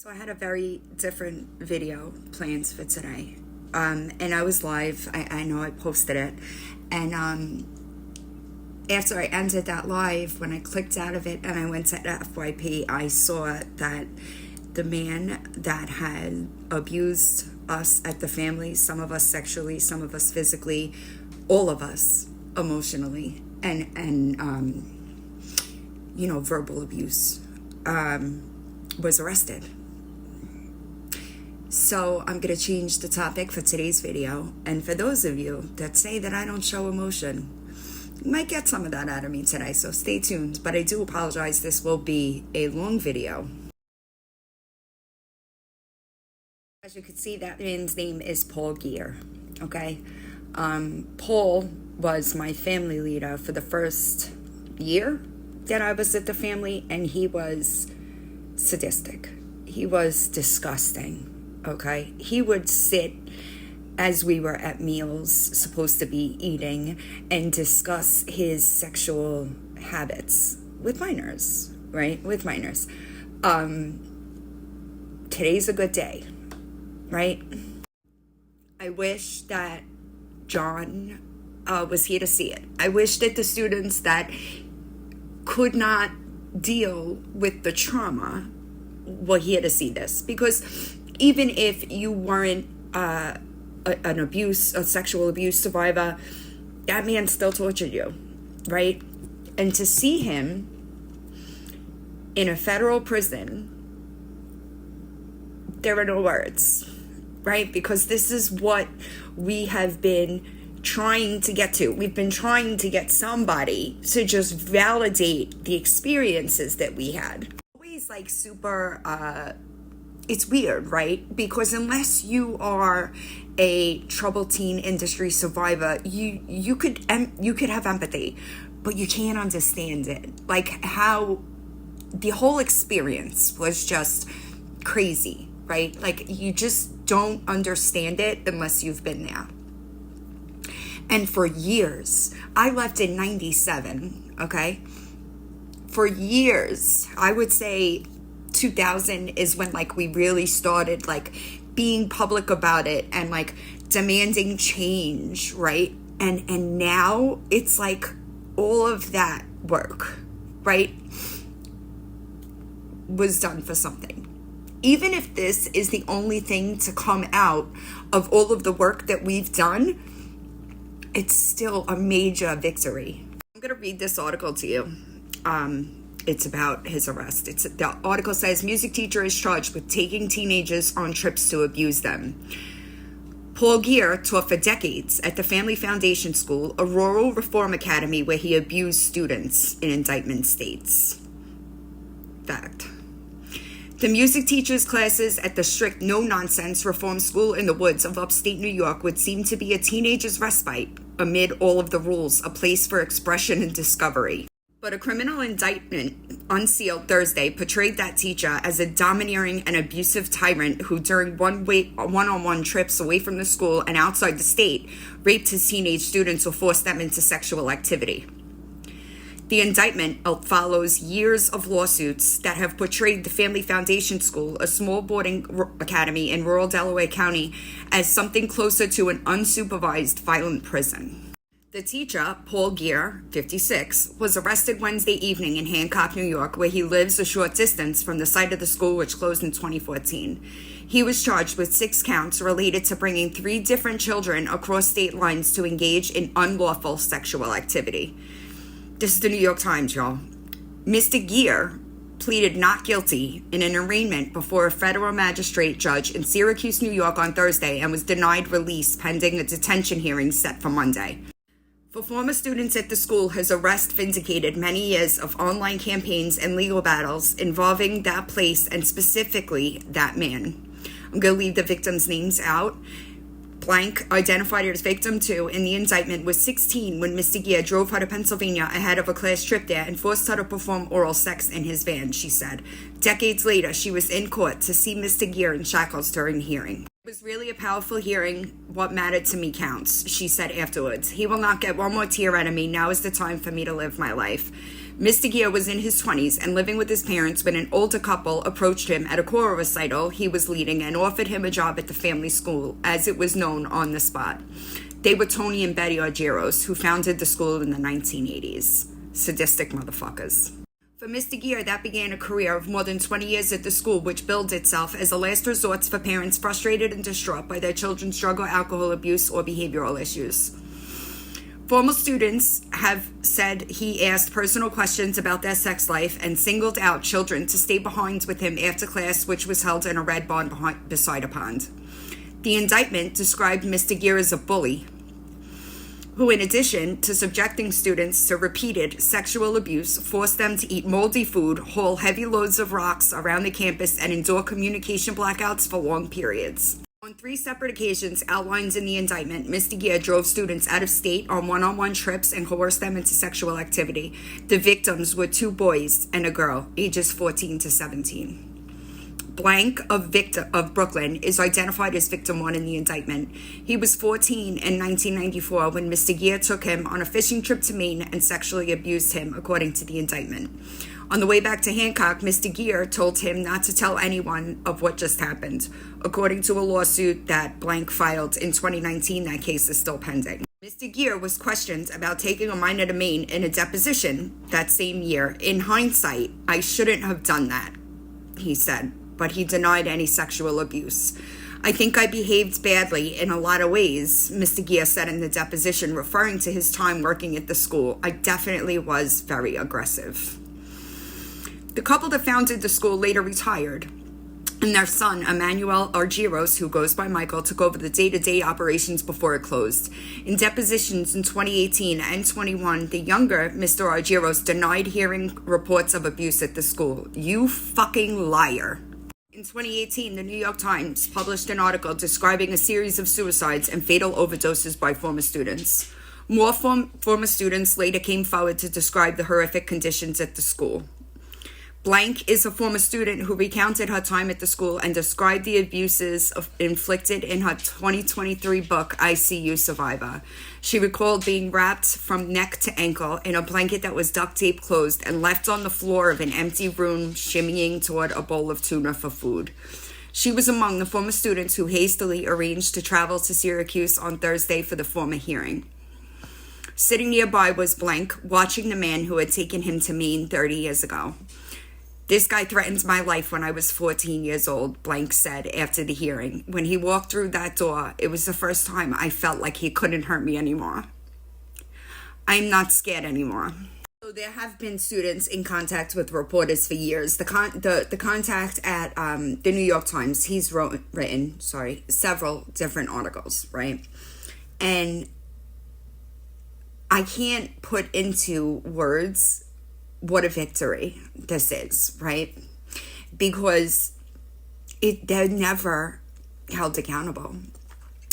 So I had a very different video plans for today. And I was live. I know I posted it. And after I ended that live, when I clicked out of it and I went to FYP, I saw that the man that had abused us at the family, some of us sexually, some of us physically, all of us emotionally, and verbal abuse, was arrested. So I'm going to change the topic for today's video. And for those of you that say that I don't show emotion, you might get some of that out of me today. So stay tuned. But I do apologize. This will be a long video. As you can see, that man's name is Paul Gear. Okay. Paul was my family leader for the first year that I was at the family. And he was sadistic. He was disgusting. Okay, he would sit as we were at meals, supposed to be eating, and discuss his sexual habits with minors, right? With minors. Today's a good day, right? I wish that John was here to see it. I wish that the students that could not deal with the trauma were here to see this, because even if you weren't a sexual abuse survivor, that man still tortured you, right? And to see him in a federal prison, there are no words, right? Because this is what we have been trying to get to. We've been trying to get somebody to just validate the experiences that we had. Always like super... it's weird, right? Because unless you are a troubled teen industry survivor, you could have empathy, but you can't understand it. Like how the whole experience was just crazy, right? Like you just don't understand it unless you've been there. And for years, I left in 97, okay? For years, I would say 2000 is when like we really started like being public about it and like demanding change, right? And now it's like all of that work, right, was done for something. Even if this is the only thing to come out of all of the work that we've done, it's still a major victory. I'm gonna read this article to you. It's about his arrest. The article says, music teacher is charged with taking teenagers on trips to abuse them. Paul Gear taught for decades at the Family Foundation School, a rural reform academy where he abused students, in indictment states. Fact. The music teacher's classes at the strict no-nonsense reform school in the woods of upstate New York would seem to be a teenager's respite amid all of the rules, a place for expression and discovery. But a criminal indictment unsealed Thursday portrayed that teacher as a domineering and abusive tyrant who, during one-on-one trips away from the school and outside the state, raped his teenage students or forced them into sexual activity. The indictment follows years of lawsuits that have portrayed the Family Foundation School, a small boarding academy in rural Delaware County, as something closer to an unsupervised violent prison. The teacher, Paul Gear, 56, was arrested Wednesday evening in Hancock, New York, where he lives a short distance from the site of the school, which closed in 2014. He was charged with 6 counts related to bringing 3 different children across state lines to engage in unlawful sexual activity. This is the New York Times, y'all. Mr. Gear pleaded not guilty in an arraignment before a federal magistrate judge in Syracuse, New York on Thursday and was denied release pending a detention hearing set for Monday. For former students at the school, his arrest vindicated many years of online campaigns and legal battles involving that place and specifically that man. I'm going to leave the victims' names out. Blank, identified as victim 2 in the indictment, was 16 when Mr. Gear drove her to Pennsylvania ahead of a class trip there and forced her to perform oral sex in his van, she said. Decades later, she was in court to see Mr. Gear in shackles during the hearing. It was really a powerful hearing. What mattered to me counts, she said afterwards. He will not get one more tear out of me. Now is the time for me to live my life. Mr. Gear was in his 20s and living with his parents when an older couple approached him at a choral recital he was leading and offered him a job at the family school, as it was known on the spot. They were Tony and Betty Argyros, who founded the school in the 1980s. Sadistic motherfuckers. For Mr. Gear, that began a career of more than 20 years at the school, which billed itself as a last resort for parents frustrated and distraught by their children's drug or alcohol abuse or behavioral issues. Former students have said he asked personal questions about their sex life and singled out children to stay behind with him after class, which was held in a red barn beside a pond. The indictment described Mr. Gear as a bully, who, in addition to subjecting students to repeated sexual abuse, forced them to eat moldy food, haul heavy loads of rocks around the campus, and endure communication blackouts for long periods. On 3 separate occasions outlined in the indictment, Mr. Gear drove students out of state on one-on-one trips and coerced them into sexual activity. The victims were 2 boys and a girl, ages 14 to 17. Blank of Brooklyn is identified as victim 1 in the indictment. He was 14 in 1994 when Mr. Gear took him on a fishing trip to Maine and sexually abused him, according to the indictment. On the way back to Hancock, Mr. Gear told him not to tell anyone of what just happened. According to a lawsuit that Blank filed in 2019, that case is still pending. Mr. Gear was questioned about taking a minor to Maine in a deposition that same year. In hindsight, I shouldn't have done that, he said, but he denied any sexual abuse. I think I behaved badly in a lot of ways, Mr. Gear said in the deposition, referring to his time working at the school. I definitely was very aggressive. The couple that founded the school later retired, and their son, Emmanuel Argyros, who goes by Michael, took over the day-to-day operations before it closed. In depositions in 2018 and 21, the younger Mr. Argyros denied hearing reports of abuse at the school. You fucking liar. In 2018, the New York Times published an article describing a series of suicides and fatal overdoses by former students. More former students later came forward to describe the horrific conditions at the school. Blank is a former student who recounted her time at the school and described the abuses inflicted in her 2023 book, ICU Survivor. She recalled being wrapped from neck to ankle in a blanket that was duct tape closed and left on the floor of an empty room, shimmying toward a bowl of tuna for food. She was among the former students who hastily arranged to travel to Syracuse on Thursday for the former hearing. Sitting nearby was Blank, watching the man who had taken him to Maine 30 years ago. This guy threatened my life when I was 14 years old, Blank said after the hearing. When he walked through that door, it was the first time I felt like he couldn't hurt me anymore. I'm not scared anymore. So there have been students in contact with reporters for years. The contact at the New York Times, he's written several different articles, right? And I can't put into words what a victory this is, right? Because they're never held accountable.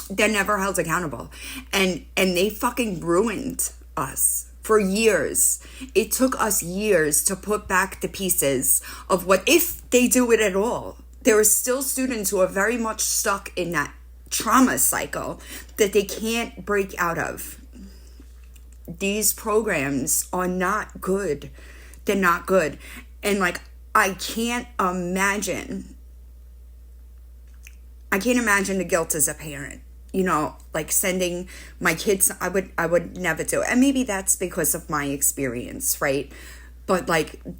They're never held accountable. And they fucking ruined us for years. It took us years to put back the pieces of what, if they do it at all. There are still students who are very much stuck in that trauma cycle that they can't break out of. These programs are not good. They're not good. And I can't imagine the guilt as a parent, sending my kids. I would never do it. And maybe that's because of my experience, right? But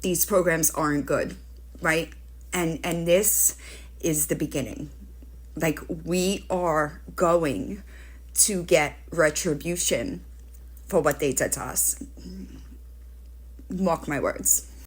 these programs aren't good, right? And this is the beginning. We are going to get retribution for what they did to us. Mark my words.